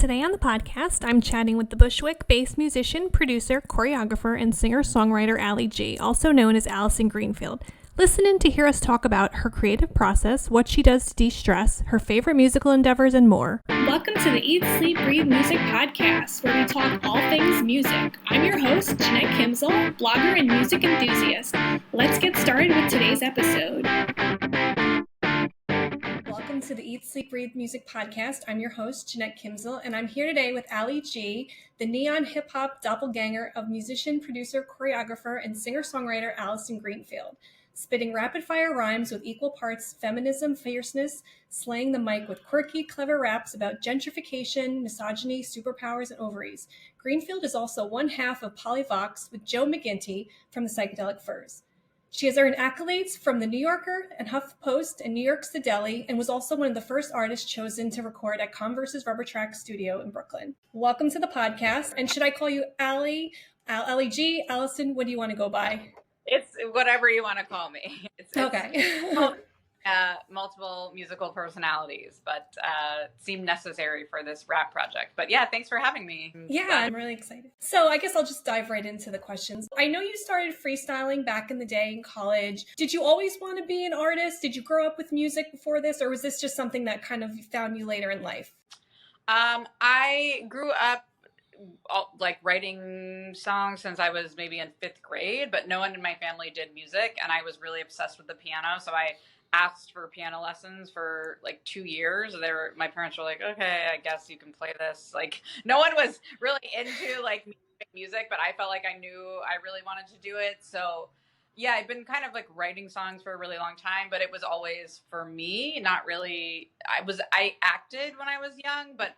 Today on the podcast, I'm chatting with the Bushwick-based musician, producer, choreographer, and singer-songwriter Aly G, also known as Alyson Greenfield. Listen in to hear us talk about her creative process, what she does to de-stress, her favorite musical endeavors, and more. Welcome to the Eat, Sleep, Breathe Music podcast, where we talk all things music. I'm your host, Jeanette Kimzel, blogger and music enthusiast. Let's get started with today's episode. Welcome to the Eat, Sleep, Breathe Music podcast. I'm your host, Jeanette Kimzel, and I'm here today with Aly G, the neon hip-hop doppelganger of musician, producer, choreographer, and singer-songwriter Alyson Greenfield. Spitting rapid-fire rhymes with equal parts feminism, fierceness, slaying the mic with quirky, clever raps about gentrification, misogyny, superpowers, and ovaries. Greenfield is also one half of POLYVOX with Joe McGinty from the Psychedelic Furs. She has earned accolades from The New Yorker and HuffPost and New York's Deli, and was also one of the first artists chosen to record at Converse's Rubber Track studio in Brooklyn. Welcome to the podcast. And should I call you Aly G, Alyson? What do you want to go by? It's whatever you want to call me. It's okay. Multiple musical personalities, but seemed necessary for this rap project. But yeah, thanks for having me. Yeah, I'm really excited. So I guess I'll just dive right into the questions. I know you started freestyling back in the day in college. Did you always want to be an artist? Did you grow up with music before this, or was this just something that kind of found you later in life? I grew up like writing songs since I was maybe in 5th grade, but no one in my family did music, and I was really obsessed with the piano, so I asked for piano lessons for like 2 years. My parents were like, okay, I guess you can play this. Like, no one was really into like music, but I felt like I knew I really wanted to do it. So yeah, I've been kind of like writing songs for a really long time, but it was always for me, not really. I acted when I was young, but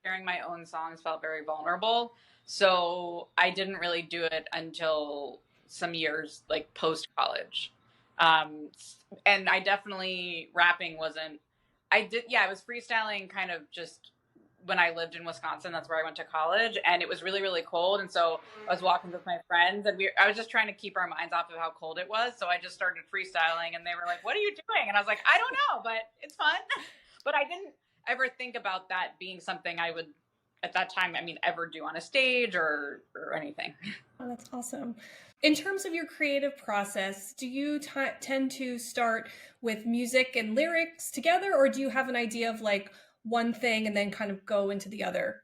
sharing my own songs felt very vulnerable. So I didn't really do it until some years like post college. And I definitely, rapping wasn't, I was freestyling kind of just when I lived in Wisconsin. That's where I went to college, and it was really, really cold. And so I was walking with my friends, and I was just trying to keep our minds off of how cold it was. So I just started freestyling, and they were like, what are you doing? And I was like, I don't know, but it's fun. But I didn't ever think about that being something I would, at that time, ever do on a stage or anything. Oh, that's awesome. In terms of your creative process, do you tend to start with music and lyrics together, or do you have an idea of like one thing and then kind of go into the other?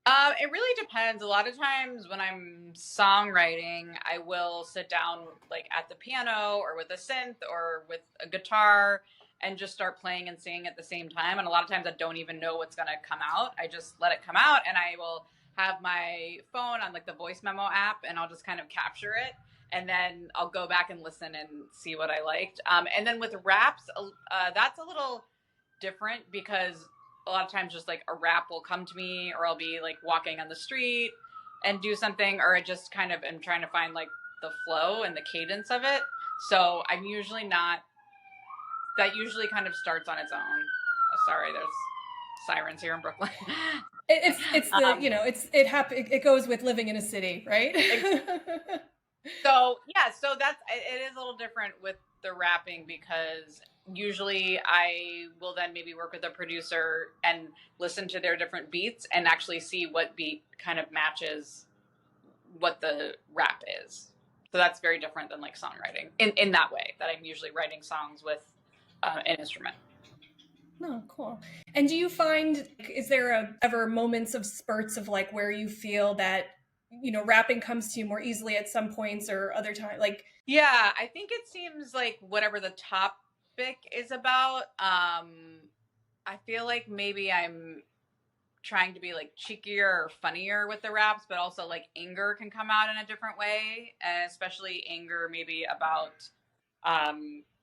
It really depends. A lot of times when I'm songwriting, I will sit down like at the piano or with a synth or with a guitar and just start playing and singing at the same time. And a lot of times I don't even know what's going to come out. I just let it come out, and I will have my phone on like the voice memo app, and I'll just kind of capture it. And then I'll go back and listen and see what I liked. And then with raps, that's a little different, because a lot of times just like a rap will come to me, or I'll be like walking on the street and do something, or I just kind of am trying to find like the flow and the cadence of it. So I'm usually not, that usually kind of starts on its own. Sorry, there's sirens here in Brooklyn. It's the it goes with living in a city, right? So it is a little different with the rapping, because usually I will then maybe work with a producer and listen to their different beats and actually see what beat kind of matches what the rap is. So that's very different than like songwriting in that way, that I'm usually writing songs with an instrument. Oh, cool. And do you find, is there ever moments of spurts of like where you feel that, rapping comes to you more easily at some points or other times? Like, yeah, I think it seems like whatever the topic is about, I feel like maybe I'm trying to be like cheekier or funnier with the raps, but also like anger can come out in a different way, and especially anger maybe about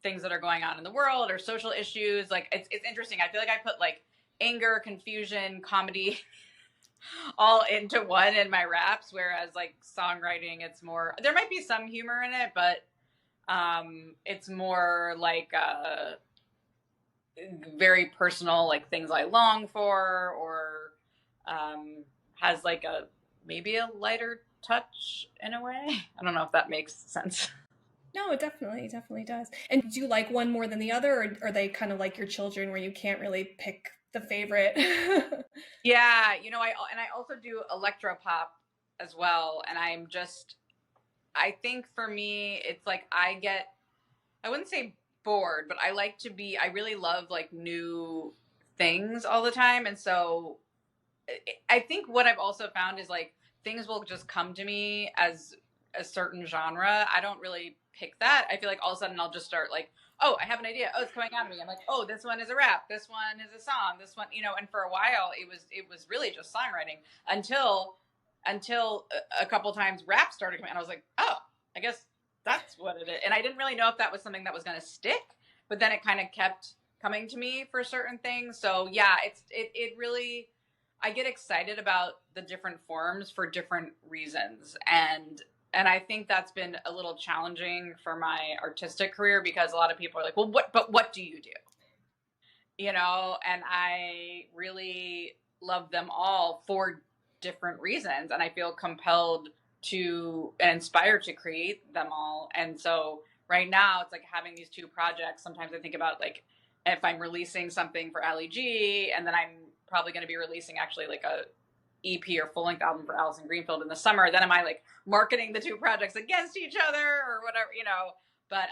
things that are going on in the world or social issues. Like it's interesting. I feel like I put like anger, confusion, comedy all into one in my raps, whereas like songwriting, it's more, there might be some humor in it, but it's more like very personal, like things I long for, or has like maybe a lighter touch in a way. I don't know if that makes sense. No, it definitely does. And do you like one more than the other, or are they kind of like your children where you can't really pick the favorite? Yeah, you know, I also do electro pop as well, and I think for me it's like I wouldn't say bored, but I really love like new things all the time, and so I think what I've also found is like things will just come to me as a certain genre. I don't really pick that. I feel like all of a sudden I'll just start like, oh, I have an idea. Oh, it's coming out of me. I'm like, oh, this one is a rap. This one is a song. This one, you know. And for a while, it was really just songwriting until a couple times rap started coming, and I was like, oh, I guess that's what it is. And I didn't really know if that was something that was going to stick, but then it kind of kept coming to me for certain things. So yeah, it really, I get excited about the different forms for different reasons. And I think that's been a little challenging for my artistic career because a lot of people are like, well, what do you do? You know, and I really love them all for different reasons. And I feel compelled to and inspired to create them all. And so right now it's like having these two projects. Sometimes I think about like if I'm releasing something for Aly G, and then I'm probably going to be releasing actually like a EP or full length album for Alyson Greenfield in the summer, then am I like marketing the two projects against each other or whatever, you know? But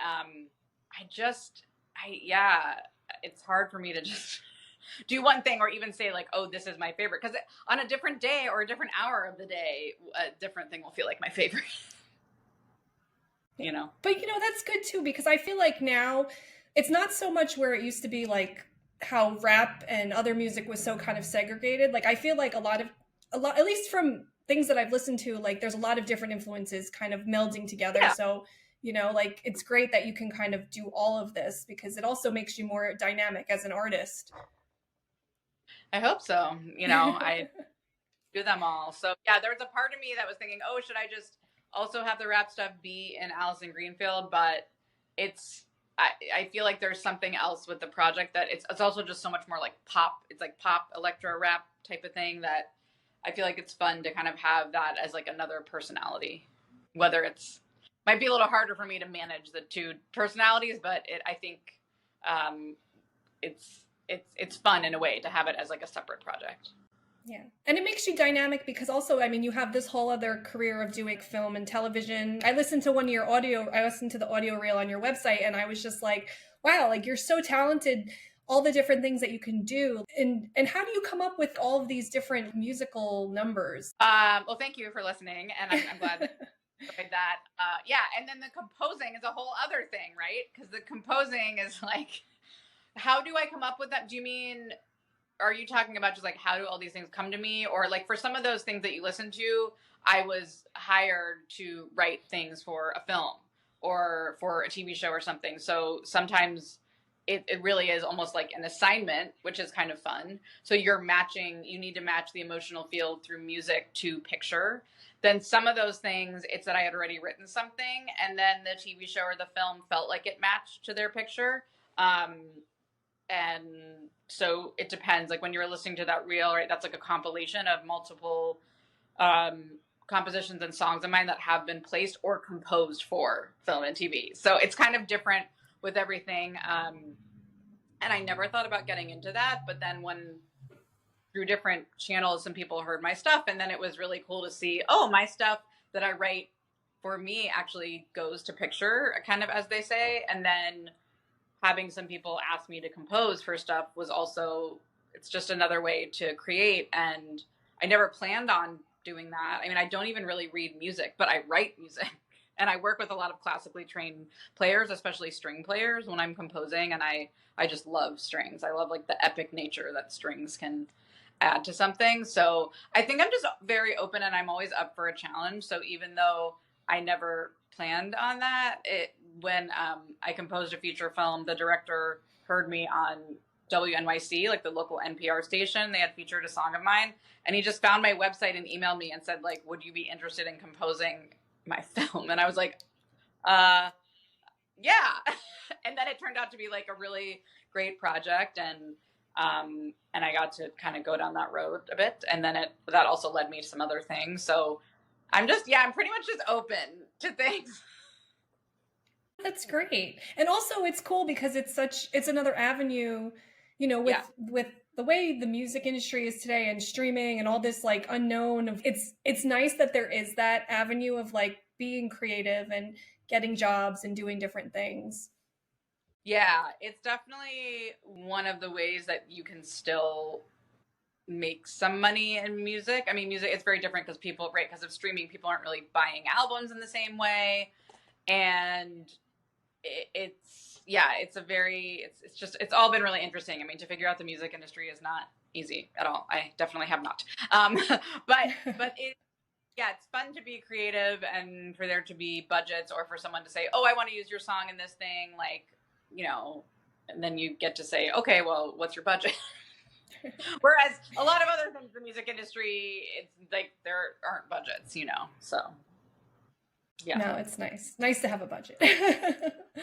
yeah, it's hard for me to just do one thing or even say like, oh, this is my favorite, because on a different day or a different hour of the day, a different thing will feel like my favorite. You know? But you know, that's good too, because I feel like now it's not so much where it used to be like how rap and other music was so kind of segregated. Like I feel like a lot, at least from things that I've listened to, like there's a lot of different influences kind of melding together. Yeah. So, you know, like it's great that you can kind of do all of this because it also makes you more dynamic as an artist. I hope so. You know, I do them all. So yeah, there was a part of me that was thinking, oh, should I just also have the rap stuff be in Alyson Greenfield? But I feel like there's something else with the project that it's also just so much more like pop. It's like pop, electro rap type of thing that I feel like it's fun to kind of have that as like another personality. Whether it's might be a little harder for me to manage the two personalities, but I think it's fun in a way to have it as like a separate project. Yeah. And it makes you dynamic because also, I mean, you have this whole other career of doing film and television. I listened to the audio reel on your website, and I was just like, wow, like you're so talented, all the different things that you can do. And how do you come up with all of these different musical numbers? Well, thank you for listening, and I'm glad that you enjoyed that. Yeah, and then the composing is a whole other thing, right? Because the composing is like, how do I come up with that? Do you mean, are you talking about just like how do all these things come to me? Or like for some of those things that you listen to, I was hired to write things for a film or for a TV show or something. So sometimes it really is almost like an assignment, which is kind of fun. So you need to match the emotional field through music to picture. Then some of those things, it's that I had already written something, and then the TV show or the film felt like it matched to their picture. And so it depends. Like when you're listening to that reel, right, that's like a compilation of multiple compositions and songs of mine that have been placed or composed for film and TV. So it's kind of different with everything. And I never thought about getting into that. But then through different channels, some people heard my stuff. And then it was really cool to see, oh, my stuff that I write for me actually goes to picture, kind of as they say. And then having some people ask me to compose for stuff was also, it's just another way to create. And I never planned on doing that. I mean, I don't even really read music, but I write music. And I work with a lot of classically trained players, especially string players when I'm composing. And I just love strings. I love like the epic nature that strings can add to something. So I think I'm just very open, and I'm always up for a challenge. So even though I never planned on that, when I composed a feature film, the director heard me on WNYC, like the local NPR station. They had featured a song of mine, and he just found my website and emailed me and said, like, would you be interested in composing my film? And I was like, yeah. And then it turned out to be like a really great project, and I got to kind of go down that road a bit, and then that also led me to some other things. So I'm pretty much just open to things. That's great. And also it's cool because it's another avenue, you know, with the way the music industry is today and streaming and all this like unknown of it's nice that there is that avenue of like being creative and getting jobs and doing different things. Yeah, it's definitely one of the ways that you can still make some money in music. I mean, music, it's very different because people, right, because of streaming, people aren't really buying albums in the same way. And it's, yeah, it's all been really interesting. I mean, to figure out the music industry is not easy at all. I definitely have not. But yeah, it's fun to be creative and for there to be budgets or for someone to say, oh, I want to use your song in this thing. Like, and then you get to say, okay, well, what's your budget? Whereas a lot of other things in the music industry, it's like there aren't budgets, so yeah. No, it's nice to have a budget.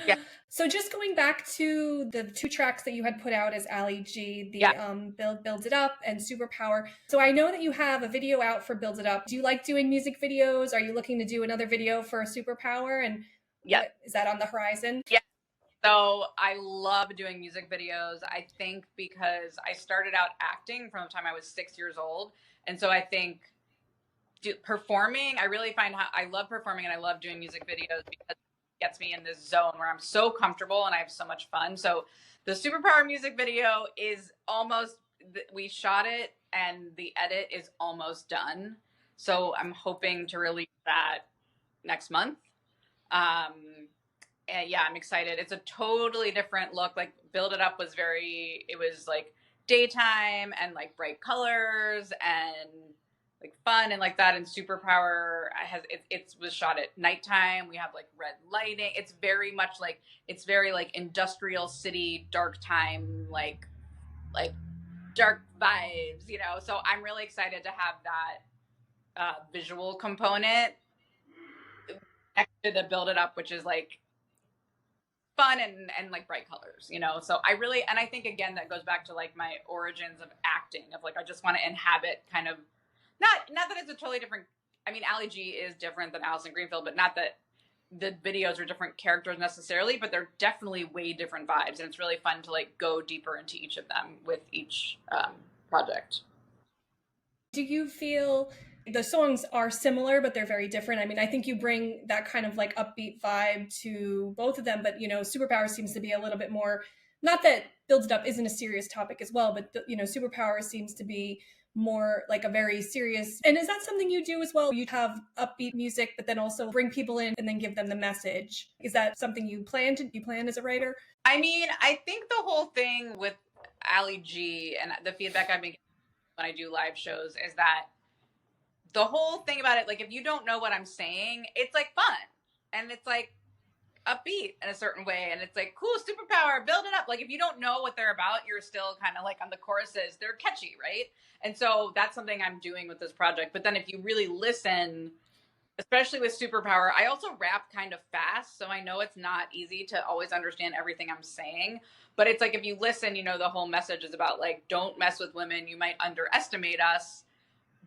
Yeah. So just going back to the 2 tracks that you had put out as Aly G, the Build It Up and Superpower. So I know that you have a video out for Build It Up. Do you like doing music videos? Are you looking to do another video for Superpower? And is that on the horizon? Yeah. So I love doing music videos. I think because I started out acting from the time I was 6 years old. And so I think performing, I really find I love performing and I love doing music videos because it gets me in this zone where I'm so comfortable and I have so much fun. So the Superpower music video is we shot it and the edit is almost done. So I'm hoping to release that next month. And yeah, I'm excited. It's a totally different look. Like Build It Up it was like daytime and like bright colors and like fun and like that. And Superpower it was shot at nighttime. We have like red lighting. It's very industrial city, dark time, like dark vibes, So I'm really excited to have that visual component next to the Build It Up, which is like fun and like bright colors, So I think again, that goes back to like my origins of acting of like, I just want to inhabit kind of, not that it's a totally different, I mean, Aly G is different than Alyson Greenfield, but not that the videos are different characters necessarily, but they're definitely way different vibes. And it's really fun to like go deeper into each of them with each project. Do you feel the songs are similar, but they're very different? I mean, I think you bring that kind of like upbeat vibe to both of them, but Superpower seems to be a little bit more, not that Build It Up isn't a serious topic as well, but Superpower seems to be more like a very serious. And is that something you do as well? You have upbeat music, but then also bring people in and then give them the message. Is that something you plan as a writer? I mean, I think the whole thing with Aly G and the feedback I've been getting when I do live shows is that the whole thing about it, like if you don't know what I'm saying, it's like fun and it's like upbeat in a certain way. And it's like, cool, Superpower, Build It Up. Like if you don't know what they're about, you're still kind of like on the choruses, they're catchy, right? And so that's something I'm doing with this project. But then if you really listen, especially with Superpower, I also rap kind of fast. So I know it's not easy to always understand everything I'm saying. But it's like if you listen, the whole message is about like, don't mess with women. You might underestimate us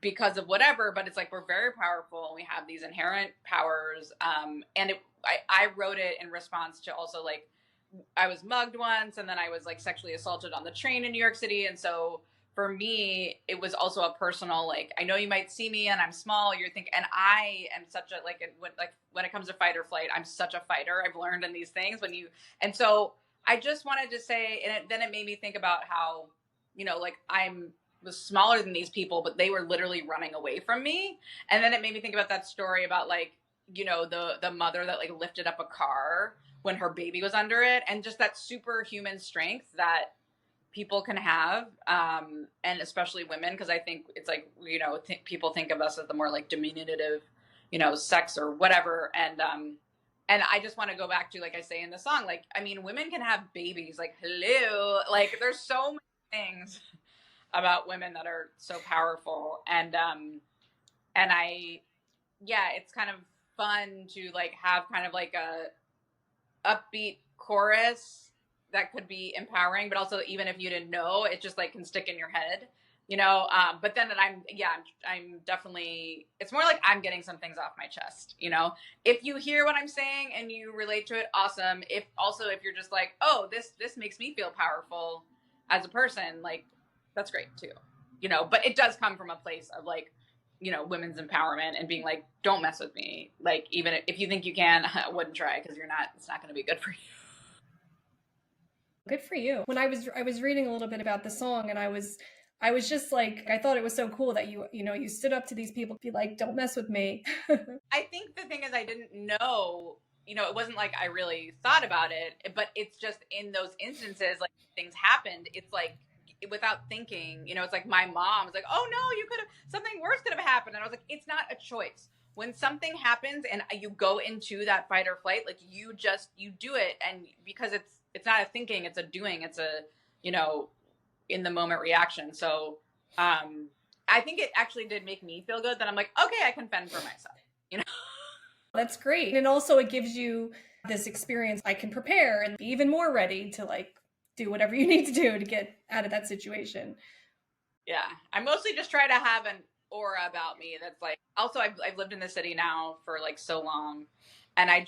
because of whatever, but it's like we're very powerful and we have these inherent powers. And I wrote it in response to also like I was mugged once and then I was like sexually assaulted on the train in New York City. And so for me, it was also a personal, like, I know you might see me and I'm small, you're thinking, and I am such a, when it comes to fight or flight, I'm such a fighter. I've learned in these things and so I just wanted to say, and then it made me think about how, like was smaller than these people, but they were literally running away from me. And then it made me think about that story about like, the mother that like lifted up a car when her baby was under it, and just that superhuman strength that people can have, and especially women, because I think it's like, people think of us as the more like diminutive, sex or whatever. And I just want to go back to, like I say in the song, like, I mean, women can have babies, like, hello, like there's so many things about women that are so powerful. And it's kind of fun to like have kind of like a upbeat chorus that could be empowering, but also even if you didn't know, it just like can stick in your head, but then I'm definitely, it's more like I'm getting some things off my chest, if you hear what I'm saying and you relate to it, awesome. If you're just like, oh, this makes me feel powerful as a person, like that's great too, you know, but it does come from a place of like, you know, women's empowerment and being like, don't mess with me. Like, even if you think you can, I wouldn't try, because it's not going to be good for you. Good for you. When I was reading a little bit about the song, and I was just like, I thought it was so cool that you stood up to these people, be like, don't mess with me. I think the thing is, I didn't know, you know, it wasn't like I really thought about it, but it's just in those instances, like things happened. It's like, without thinking, you know, it's like my mom was like, oh no, something worse could have happened. And I was like, it's not a choice. When something happens and you go into that fight or flight, like you do it. And because it's not a thinking, it's a doing, it's a, you know, in the moment reaction. So, I think it actually did make me feel good that I'm like, okay, I can fend for myself, you know? That's great. And also it gives you this experience. I can prepare and be even more ready to like do whatever you need to do to get out of that situation. Yeah. I mostly just try to have an aura about me that's like, also I've lived in the city now for like so long, and I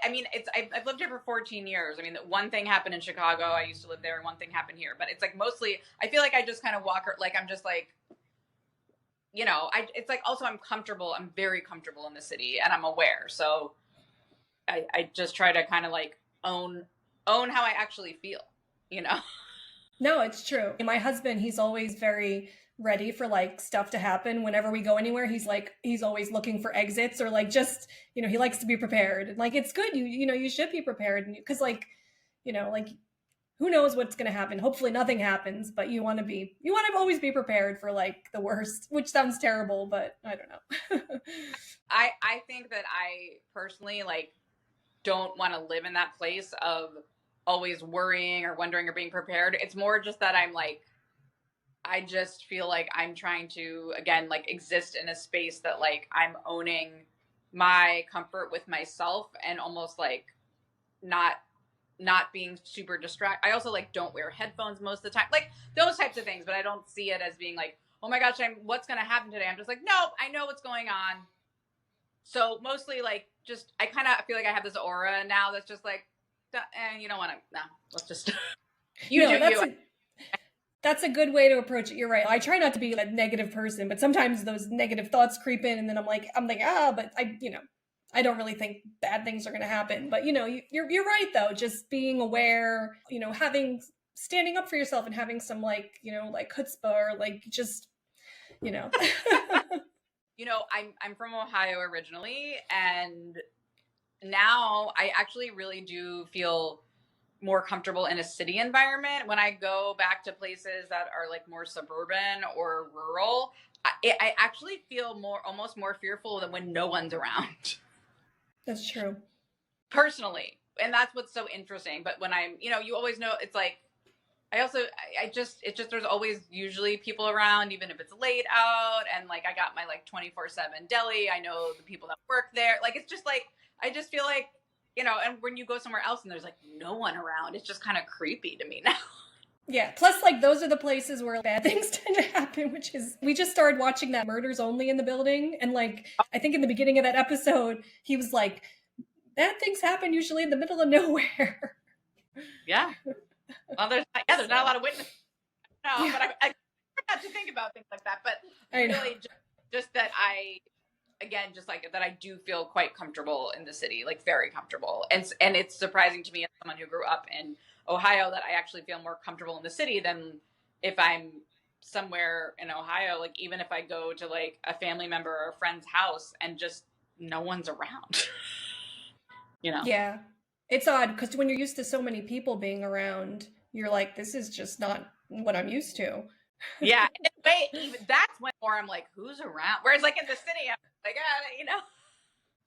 mean, I've lived here for 14 years. I mean, one thing happened in Chicago. I used to live there, and one thing happened here. But it's like mostly, I feel like I just kind of like I'm just like, you know, it's like also I'm comfortable. I'm very comfortable in the city, and I'm aware. So I just try to kind of like own how I actually feel, you know? No, it's true. My husband, he's always very ready for like stuff to happen whenever we go anywhere. He's always looking for exits, or like just, he likes to be prepared. And like it's good. You should be prepared, because like, like who knows what's going to happen. Hopefully nothing happens, but you want to always be prepared for like the worst, which sounds terrible, but I don't know. I think that I personally like don't want to live in that place of always worrying or wondering or being prepared. It's more just that I'm like, I just feel like I'm trying to, again, like exist in a space that like I'm owning my comfort with myself, and almost like not being super distracted. I also like don't wear headphones most of the time, like those types of things, but I don't see it as being like, oh my gosh, what's going to happen today? I'm just like, nope, I know what's going on. So mostly like, just, I kind of feel like I have this aura now that's just like, you don't want to, no, let's just, That's a good way to approach it. You're right. I try not to be a negative person, but sometimes those negative thoughts creep in, and then I'm like, but I don't really think bad things are going to happen. But you're right though. Just being aware, standing up for yourself and having some like chutzpah, or like just, I'm from Ohio originally, and now I actually really do feel more comfortable in a city environment. When I go back to places that are like more suburban or rural, I actually feel almost more fearful than when no one's around. That's true. Personally. And that's what's so interesting. But when I'm, you always know, it's like, there's always usually people around, even if it's late out. And like, I got my like 24/7 Deli. I know the people that work there. Like, it's just like, I just feel like, and when you go somewhere else and there's like no one around, it's just kind of creepy to me now. Yeah. Plus, like, those are the places where bad things tend to happen, which is, we just started watching that Murders Only in the Building. And like, I think in the beginning of that episode, he was like, bad things happen usually in the middle of nowhere. Yeah. Well, there's not a lot of witnesses. No, yeah. But I forgot to think about things like that. But really, just that again, just like that, I do feel quite comfortable in the city, like very comfortable. And it's surprising to me as someone who grew up in Ohio that I actually feel more comfortable in the city than if I'm somewhere in Ohio. Like, even if I go to like a family member or a friend's house and just no one's around, Yeah. It's odd because when you're used to so many people being around, you're like, this is just not what I'm used to. Yeah. Even that's when more I'm like, who's around? Whereas like in the city, I'm like,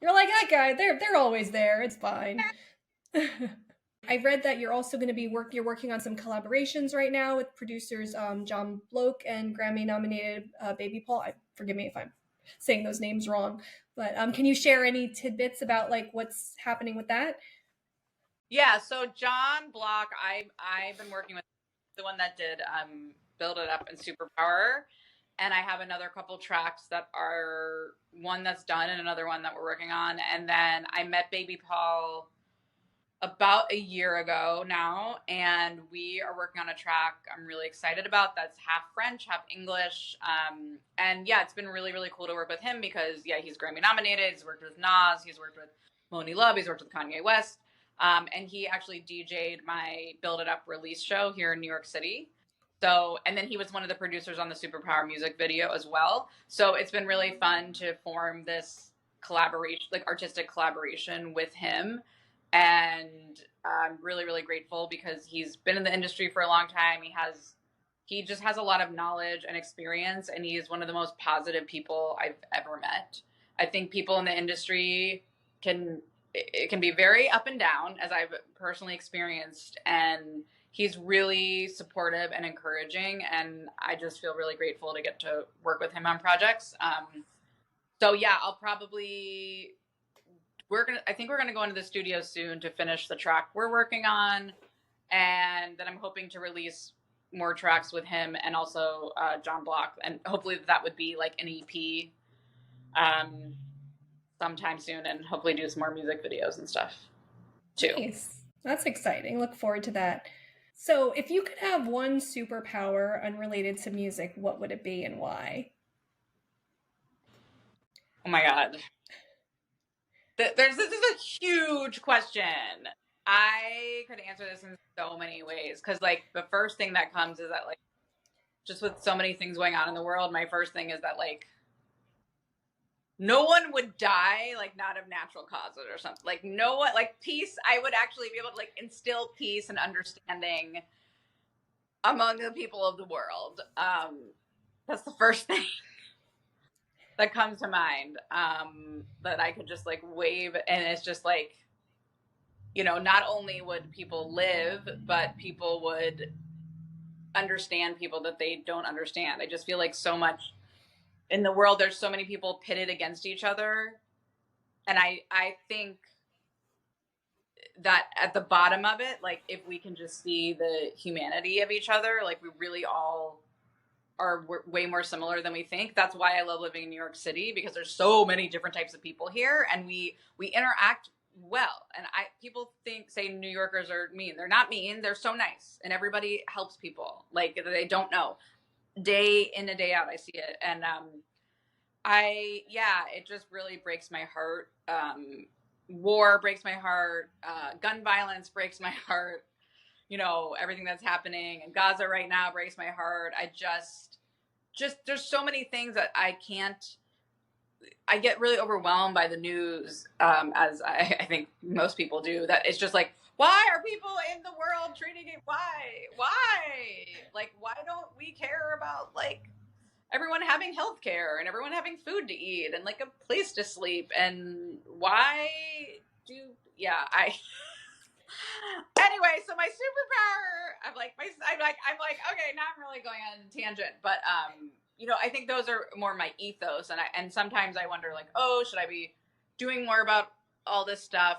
You're like, that guy, they're always there. It's fine. I read that you're also going to be you're working on some collaborations right now with producers John Bloke and Grammy-nominated Baby Paul. Forgive me if I'm saying those names wrong, but can you share any tidbits about like what's happening with that? Yeah, so John Block, I've been working with the one that did Build It Up and Superpower, and I have another couple tracks that are one that's done and another one that we're working on. And then I met Baby Paul about a year ago now, and we are working on a track I'm really excited about that's half French, half English. And yeah, it's been really, really cool to work with him because, yeah, he's Grammy nominated. He's worked with Nas. He's worked with Moni Love. He's worked with Kanye West. And he actually DJ'd my Build It Up release show here in New York City. So, and then he was one of the producers on the Superpower music video as well. So it's been really fun to form this collaboration, like artistic collaboration with him. And I'm really, really grateful because he's been in the industry for a long time. He just has a lot of knowledge and experience, and he's one of the most positive people I've ever met. I think people in the industry it can be very up and down, as I've personally experienced, and he's really supportive and encouraging, and I just feel really grateful to get to work with him on projects. So yeah, I think we're gonna go into the studio soon to finish the track we're working on, and then I'm hoping to release more tracks with him and also John Block, and hopefully that would be like an EP sometime soon, and hopefully do some more music videos and stuff too. Nice. That's exciting. Look forward to that. So, if you could have one superpower unrelated to music, what would it be and why? Oh my God. This is a huge question. I could answer this in so many ways because, like, the first thing that comes is that, like, just with so many things going on in the world, my first thing is that, like, no one would die, like, not of natural causes or something. Like, no one, like, peace, I would actually be able to, like, instill peace and understanding among the people of the world. That's the first thing that comes to mind, that I could just, like, wave, and it's just, like, you know, not only would people live, but people would understand people that they don't understand. I just feel like so much in the world, there's so many people pitted against each other. And I think that at the bottom of it, like, if we can just see the humanity of each other, like, we really all are way more similar than we think. That's why I love living in New York City, because there's so many different types of people here, and we interact well. And people say New Yorkers are mean. They're not mean. They're so nice, and everybody helps people like they don't know. Day in and day out, I see it, and it just really breaks my heart. War breaks my heart. Gun violence breaks my heart. You know, everything that's happening in Gaza right now breaks my heart. I just there's so many things that I get really overwhelmed by the news, as I think most people do, that it's just like, why are people in the world treating it? Why? Like, why don't we care about, like, everyone having health care and everyone having food to eat and, like, a place to sleep? And why anyway, so my superpower, I'm like, okay, now I'm really going on a tangent, but, you know, I think those are more my ethos, and sometimes I wonder, like, oh, should I be doing more about all this stuff?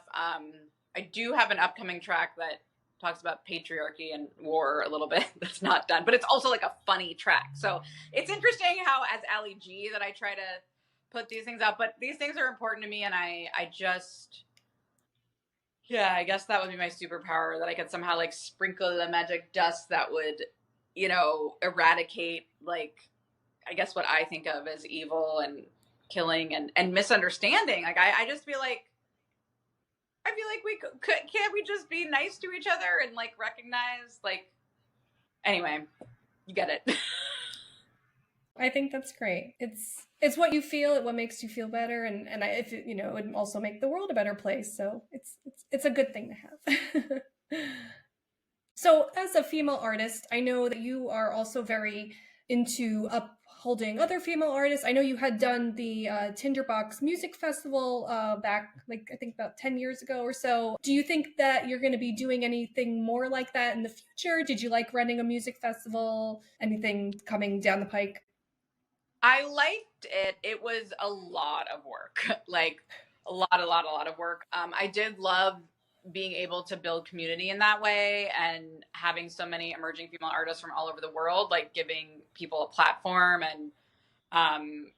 I do have an upcoming track that talks about patriarchy and war a little bit that's not done, but it's also, like, a funny track. So it's interesting how, as Aly G, that I try to put these things out, but these things are important to me, and I guess that would be my superpower, that I could somehow, like, sprinkle the magic dust that would, you know, eradicate, like, I guess what I think of as evil and killing and misunderstanding. Like, I just feel like, can't we just be nice to each other and, like, recognize, like, anyway, you get it. I think that's great. It's what you feel, what makes you feel better, and if you know, it would also make the world a better place. So it's a good thing to have. So, as a female artist, I know that you are also very into upholding other female artists. I know you had done the Tinderbox Music Festival back, like, I think about 10 years ago or so. Do you think that you're going to be doing anything more like that in the future? Did you like running a music festival? Anything coming down the pike? I liked it. It was a lot of work, like a lot of work. I did love being able to build community in that way, and having so many emerging female artists from all over the world, like, giving people a platform and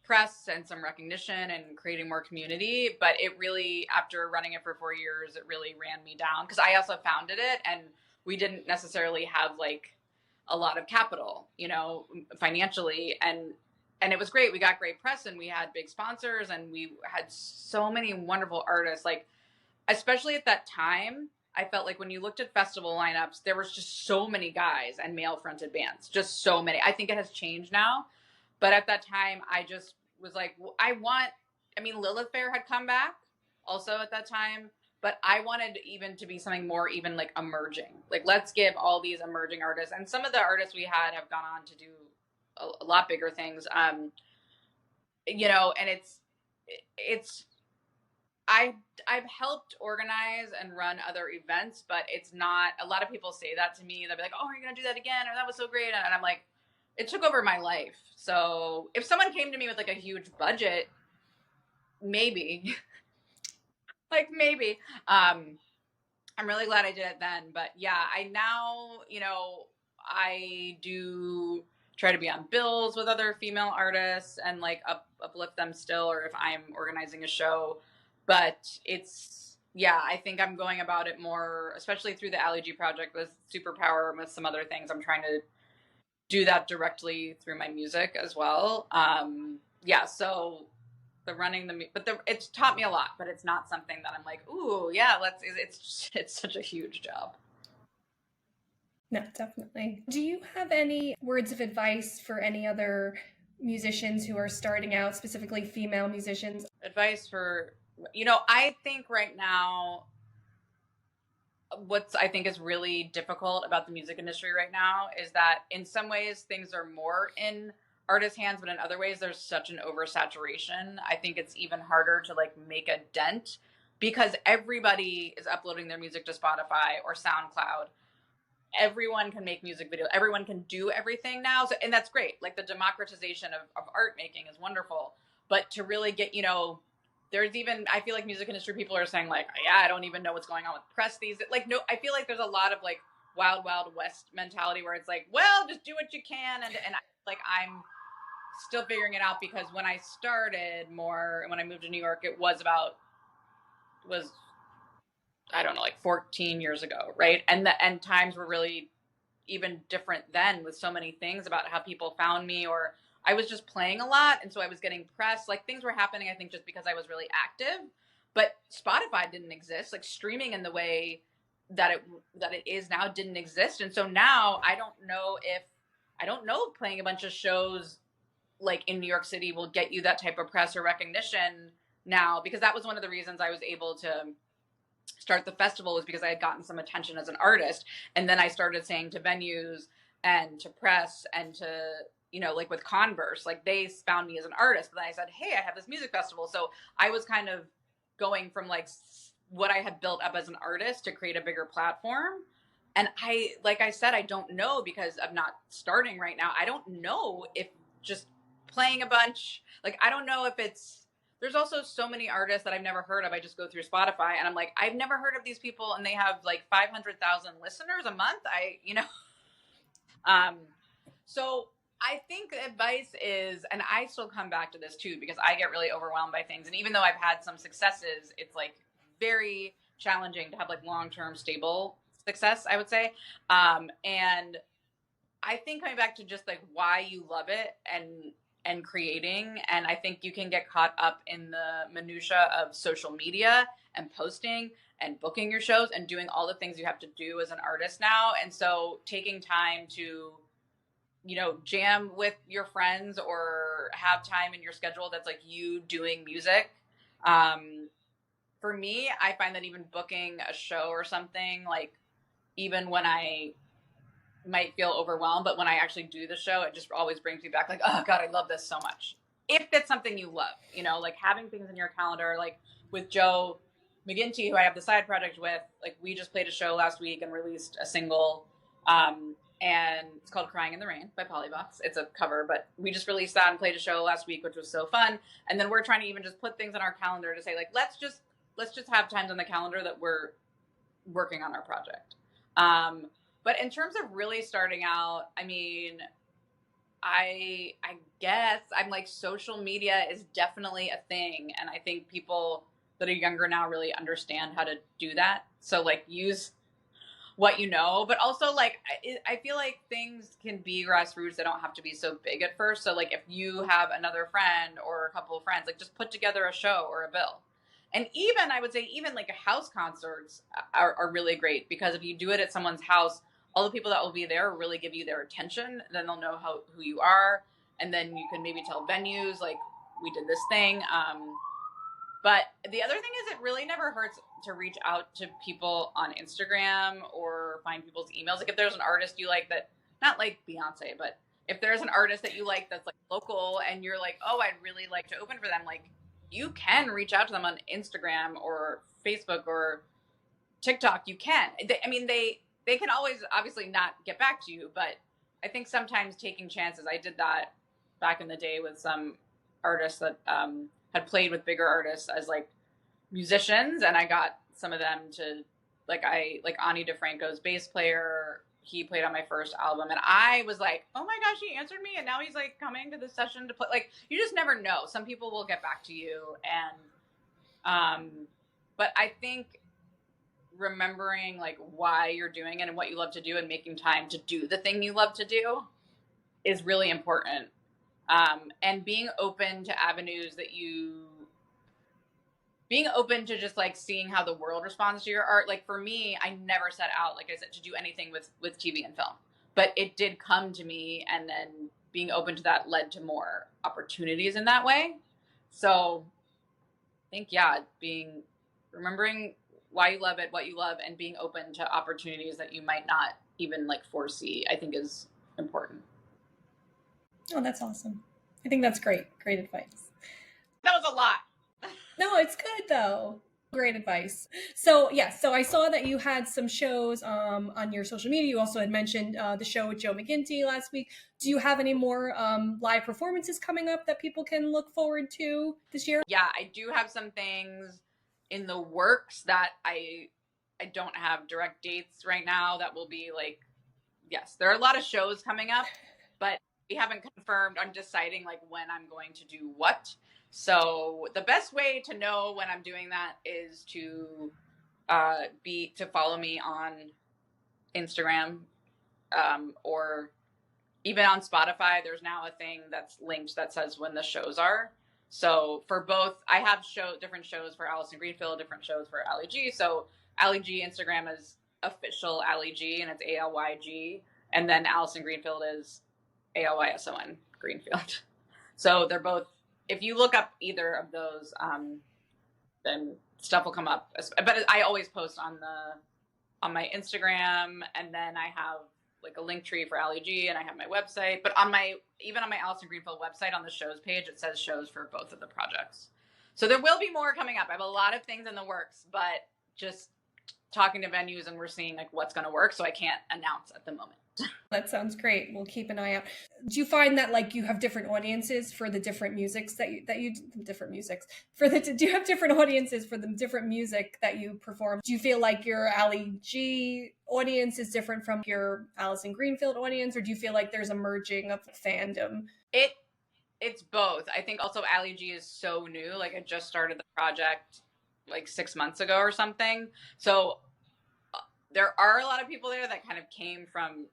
press and some recognition and creating more community. But it really, after running it for 4 years, it really ran me down because I also founded it and we didn't necessarily have like a lot of capital, you know, financially. And it was great. We got great press and we had big sponsors and we had so many wonderful artists. Like, especially at that time, I felt like when you looked at festival lineups, there was just so many guys and male fronted bands, just so many. I think it has changed now. But at that time, I just was like, Lilith Fair had come back also at that time, but I wanted even to be something more even like emerging. Like, let's give all these emerging artists, and some of the artists we had have gone on to do a lot bigger things. You know, and it's I've helped organize and run other events, but it's not, a lot of people say that to me. They'll be like, oh, are you going to do that again? Or that was so great. And I'm like, it took over my life. So if someone came to me with like a huge budget, maybe, like maybe, I'm really glad I did it then. But yeah, I now, you know, I do try to be on bills with other female artists and like uplift them still, or if I'm organizing a show. But it's, yeah, I think I'm going about it more, especially through the AlyG project with Superpower and with some other things. I'm trying to do that directly through my music as well. Yeah, so it's taught me a lot, but it's not something that I'm like, ooh, yeah, it's such a huge job. No, definitely. Do you have any words of advice for any other musicians who are starting out, specifically female musicians? Advice for, you know, I think right now, I think is really difficult about the music industry right now is that in some ways things are more in artists' hands, but in other ways there's such an oversaturation. I think it's even harder to like make a dent because everybody is uploading their music to Spotify or SoundCloud. Everyone can make music videos. Everyone can do everything now. So, and that's great. Like the democratization of art making is wonderful. But to really get, you know, there's even, I feel like music industry people are saying like, yeah, I don't even know what's going on with press these. Like, no, I feel like there's a lot of like wild, wild west mentality where it's like, well, just do what you can. And I'm still figuring it out because when I started more, when I moved to New York, it was I don't know, like 14 years ago, right? And times were really even different then with so many things about how people found me, or I was just playing a lot, and so I was getting press. Like things were happening, I think, just because I was really active. But Spotify didn't exist. Like streaming in the way that it is now didn't exist, and so now I don't know if playing a bunch of shows like in New York City will get you that type of press or recognition now, because that was one of the reasons I was able to start the festival, was because I had gotten some attention as an artist. And then I started saying to venues and to press and to, you know, like with Converse, like they found me as an artist, but then I said, hey, I have this music festival. So I was kind of going from like what I had built up as an artist to create a bigger platform. And like I said, I don't know, because I'm not starting right now. I don't know if just playing a bunch, like, I don't know if there's also so many artists that I've never heard of. I just go through Spotify and I'm like, I've never heard of these people, and they have like 500,000 listeners a month. So I think the advice is, and I still come back to this too, because I get really overwhelmed by things. And even though I've had some successes, it's like very challenging to have like long-term stable success, I would say. And I think coming back to just like why you love it and creating. And I think you can get caught up in the minutia of social media and posting and booking your shows and doing all the things you have to do as an artist now. And so taking time to, you know, jam with your friends or have time in your schedule that's like you doing music. For me, I find that even booking a show or something, like even when I might feel overwhelmed, but when I actually do the show, it just always brings me back like, oh God, I love this so much. If it's something you love, you know, like having things in your calendar, like with Joe McGinty, who I have the side project with, like we just played a show last week and released a single, and it's called Crying in the Rain by POLYVOX. It's a cover, but we just released that and played a show last week, which was so fun. And then we're trying to even just put things on our calendar to say like, let's just have times on the calendar that we're working on our project. But in terms of really starting out, I mean, I guess I'm like, social media is definitely a thing, and I think people that are younger now really understand how to do that. So like, use what you know, but also like, I feel like things can be grassroots. They don't have to be so big at first. So like, if you have another friend or a couple of friends, like, just put together a show or a bill. And even, I would say, even like house concerts are really great, because if you do it at someone's house, all the people that will be there really give you their attention. Then they'll know who you are, and then you can maybe tell venues like, we did this thing. But the other thing is, it really never hurts to reach out to people on Instagram or find people's emails. Like, if there's an artist you like that, not like Beyonce, but if there's an artist that you like that's like local and you're like, oh, I'd really like to open for them, like, you can reach out to them on Instagram or Facebook or TikTok. You can. They can always obviously not get back to you, but I think sometimes taking chances. I did that back in the day with some artists that had played with bigger artists as like musicians, and I got some of them to, like, Ani DeFranco's bass player, he played on my first album, and I was like, oh my gosh, he answered me, and now he's like coming to the session to play. Like, you just never know. Some people will get back to you, and but I think remembering like why you're doing it and what you love to do, and making time to do the thing you love to do, is really important. And being open to avenues that being open to just like seeing how the world responds to your art. Like, for me, I never set out, like I said, to do anything with TV and film, but it did come to me, and then being open to that led to more opportunities in that way. So I think, yeah, remembering why you love it, what you love, and being open to opportunities that you might not even like foresee, I think is important. Oh, that's awesome. I think that's great. Great advice. That was a lot. No, it's good though. Great advice. So I saw that you had some shows on your social media. You also had mentioned the show with Joe McGinty last week. Do you have any more live performances coming up that people can look forward to this year? Yeah, I do have some things in the works that I don't have direct dates right now. That will be like, yes, there are a lot of shows coming up, but we haven't confirmed. I'm deciding like when I'm going to do what. So the best way to know when I'm doing that is to follow me on Instagram, or even on Spotify. There's now a thing that's linked that says when the shows are. So for both, I have different shows for Alyson Greenfield, different shows for Aly G. So Aly G Instagram is official Aly G, and it's ALYG, and then Alyson Greenfield is ALYSON Greenfield. So they're both. If you look up either of those, then stuff will come up. But I always post on my Instagram, and then I have like a link tree for Aly G, and I have my website. But even on my Alyson Greenfield website, on the shows page, it says shows for both of the projects. So there will be more coming up. I have a lot of things in the works, but just talking to venues, and we're seeing like what's going to work. So I can't announce at the moment. That sounds great. We'll keep an eye out. Do you find that like you have different audiences for the different musics do you have different audiences for the different music that you perform? Do you feel like your Aly G audience is different from your Alyson Greenfield audience, or do you feel like there's a merging of fandom? It's both. I think also Aly G is so new. Like, I just started the project like 6 months ago or something. So there are a lot of people there that kind of came from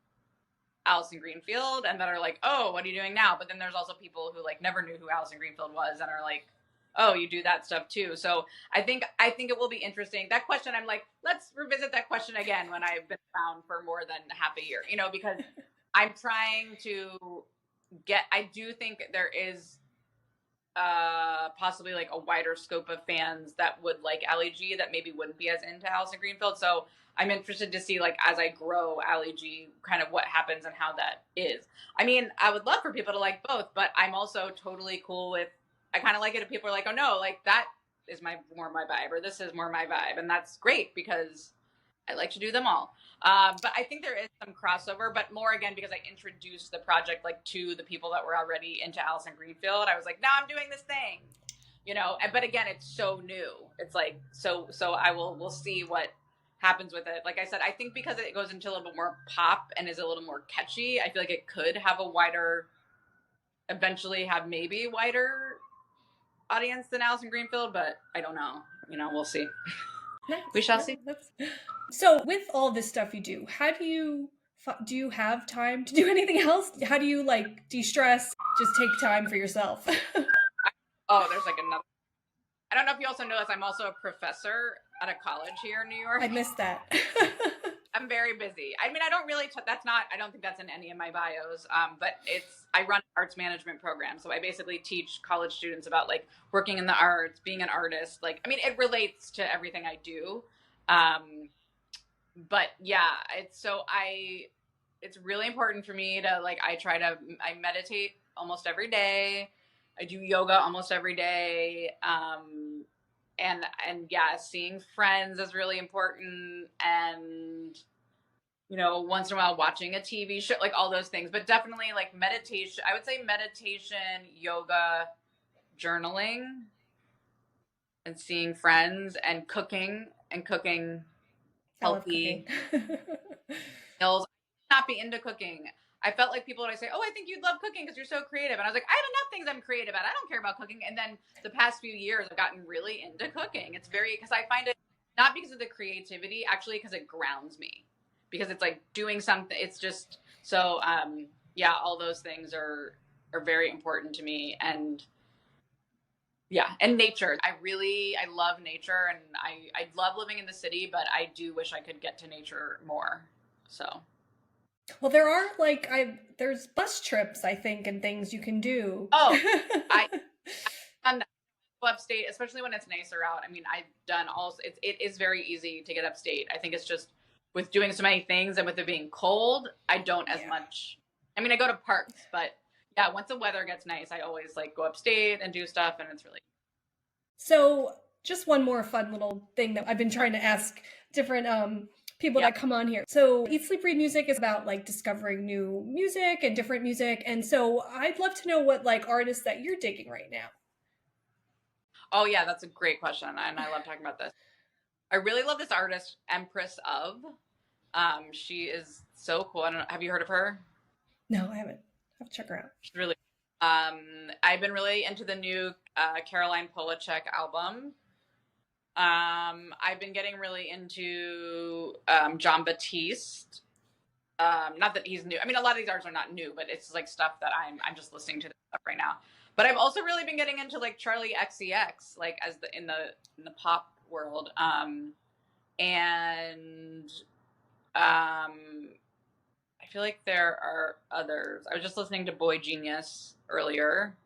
Alyson Greenfield and that are like, oh, what are you doing now? But then there's also people who like never knew who Alyson Greenfield was and are like, oh, you do that stuff too. So I think it will be interesting. That question, I'm like, let's revisit that question again when I've been around for more than half a year, because I'm trying to I do think there is possibly like a wider scope of fans that would like Aly G that maybe wouldn't be as into Alyson Greenfield. So I'm interested to see, like, as I grow Aly G, kind of what happens and how that is. I mean, I would love for people to like both, but I'm also totally cool with, I kind of like it if people are like, oh no, like that is more my vibe, or this is more my vibe. And that's great because I like to do them all. But I think there is some crossover, but more again, because I introduced the project like to the people that were already into Alyson Greenfield. I was like, now I'm doing this thing, but again, it's so new. It's like, so we'll see what happens with it. Like I said, I think because it goes into a little bit more pop and is a little more catchy, I feel like it could have a wider eventually have maybe wider audience than Alyson Greenfield, but I don't know. We'll see. Nice. We shall see. So with all this stuff you do, how do you have time to do anything else? How do you like de-stress, just take time for yourself? There's like another, I don't know if you also know this, I'm also a professor at a college here in New York. I missed that. I'm very busy. I mean, I don't really, I don't think that's in any of my bios, but I run an arts management program. So I basically teach college students about like working in the arts, being an artist. Like, I mean, it relates to everything I do. But yeah, it's really important for me to like, I meditate almost every day. I do yoga almost every day. And yeah, seeing friends is really important. And, once in a while watching a TV show, like all those things, but definitely like meditation. I would say meditation, yoga, journaling, and seeing friends, and cooking healthy meals. Not be into cooking. I felt like people would say, "Oh, I think you'd love cooking because you're so creative." And I was like, I have enough things I'm creative at. I don't care about cooking. And then the past few years, I've gotten really into cooking. It's because I find it not because of the creativity, actually because it grounds me. Because it's like doing something. It's just so yeah. All those things are very important to me. And yeah, and nature. I love nature, and I love living in the city, but I do wish I could get to nature more. So. Well, there are there's bus trips, I think, and things you can do. Oh, I've done that. Upstate, especially when it's nicer out. I mean, I've done it is very easy to get upstate. I think it's just with doing so many things and with it being cold, I don't as much. I mean, I go to parks, but yeah, once the weather gets nice, I always like go upstate and do stuff, and it's really. So just one more fun little thing that I've been trying to ask different people that come on here. So Eat, Sleep, Read Music is about like discovering new music and different music. And so I'd love to know what like artists that you're digging right now. Oh yeah, that's a great question. And I love talking about this. I really love this artist, Empress of. She is so cool. I don't know. Have you heard of her? No, I haven't. I'll check her out. She's really I've been really into the new Caroline Polachek album. I've been getting really into John Batiste. Not that he's new. I mean, a lot of these artists are not new, but it's like stuff that I'm just listening to this stuff right now. But I've also really been getting into like Charlie XCX, like as in the pop world. And I feel like there are others. I was just listening to Boy Genius earlier.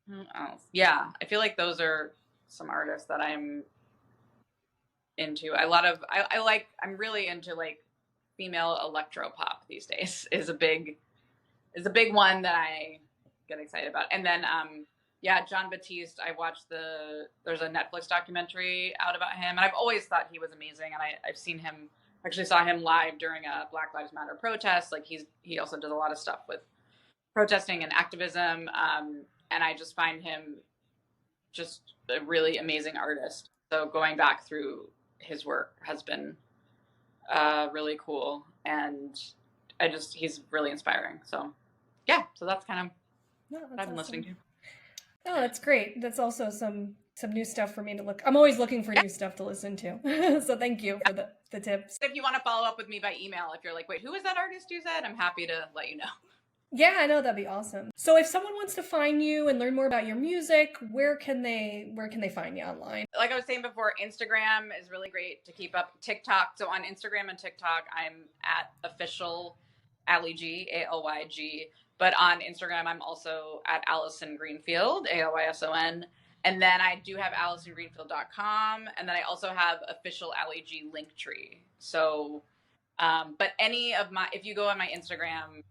Who else? Yeah, I feel like those are some artists that I'm into. I'm really into like female electro pop these days is a big one that I get excited about. And then John Batiste, I watched there's a Netflix documentary out about him, and I've always thought he was amazing, and I've seen him, actually saw him live during a Black Lives Matter protest. Like he also does a lot of stuff with protesting and activism, and I just find him just a really amazing artist. So going back through his work has been really cool, and he's really inspiring. So yeah, so that's kind of what I've been listening to. Oh, that's great. That's also some new stuff for me to look. I'm always looking for new stuff to listen to. So thank you for the tips. If you want to follow up with me by email, if you're like, wait, who is that artist you said? I'm happy to let you know. Yeah, I know, that'd be awesome. So if someone wants to find you and learn more about your music, where can they find you online? Like I was saying before, Instagram is really great to keep up. TikTok. So on Instagram and TikTok, I'm at official AlyG, ALYG. But on Instagram, I'm also at Alyson Greenfield, ALYSON. And then I do have AlysonGreenfield.com. And then I also have official AlyG Linktree. So, but if you go on my Instagram,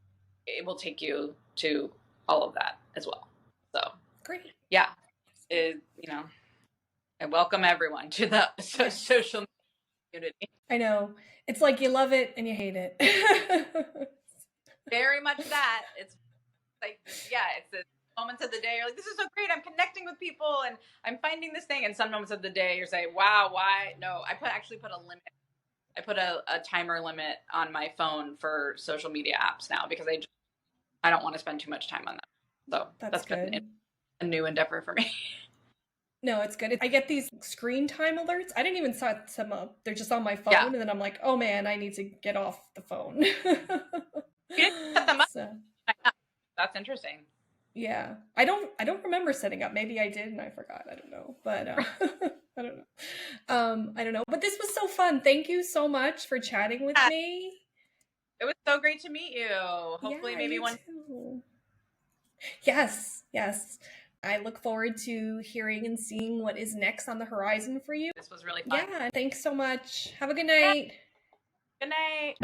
it will take you to all of that as well. So great. Yeah. I welcome everyone to the social community. I know. It's like you love it and you hate it. Very much that. It's like, yeah, it's the moments of the day you're like, this is so great, I'm connecting with people and I'm finding this thing. And some moments of the day you're saying, wow, why? No, I actually put a limit. I put a timer limit on my phone for social media apps now because I don't want to spend too much time on that. So that's good. been a new endeavor for me. No, it's good. I get these screen time alerts. I didn't even set some up. They're just on my phone, Yeah. and then I'm like, oh man, I need to get off the phone. You didn't set them up. So, that's interesting. yeah. I don't remember setting up. Maybe I did and I forgot. I don't know. But I don't know. I don't know. But this was so fun. Thank you so much for chatting with me. It was so great to meet you. Hopefully maybe one. Too. Yes. I look forward to hearing and seeing what is next on the horizon for you. This was really fun. Yeah, thanks so much. Have a good night. Good night.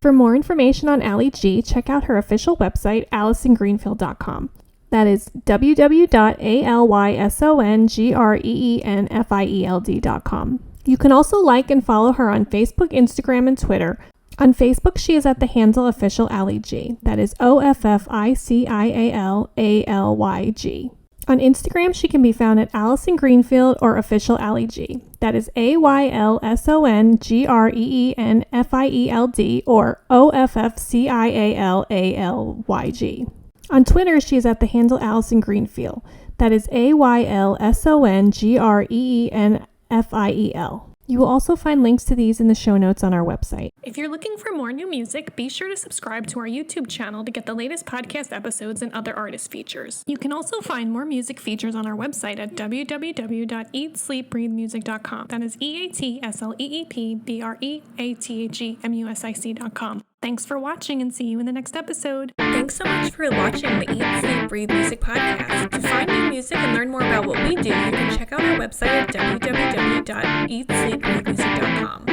For more information on Aly G, check out her official website, AlysonGreenfield.com. That is www.ALYSONGREENFIELD.com. You can also like and follow her on Facebook, Instagram, and Twitter. On Facebook, she is at the handle official Aly G. That is OFFICIALALYG. On Instagram, she can be found at Alyson Greenfield or official Aly G. That is AYLSONGREENFIELD or OFFCIALALYG. On Twitter, she is at the handle Alyson Greenfield. That is AYLSONGREENFIEL. You will also find links to these in the show notes on our website. If you're looking for more new music, be sure to subscribe to our YouTube channel to get the latest podcast episodes and other artist features. You can also find more music features on our website at www.eatsleepbreathemusic.com. That is EATSLEEPBREATHEMUSIC.com. Thanks for watching and see you in the next episode. Thanks so much for watching the Eat, Sleep, Breathe Music podcast. To find new music and learn more about what we do, you can check out our website at www.eatsleepbreathemusic.com.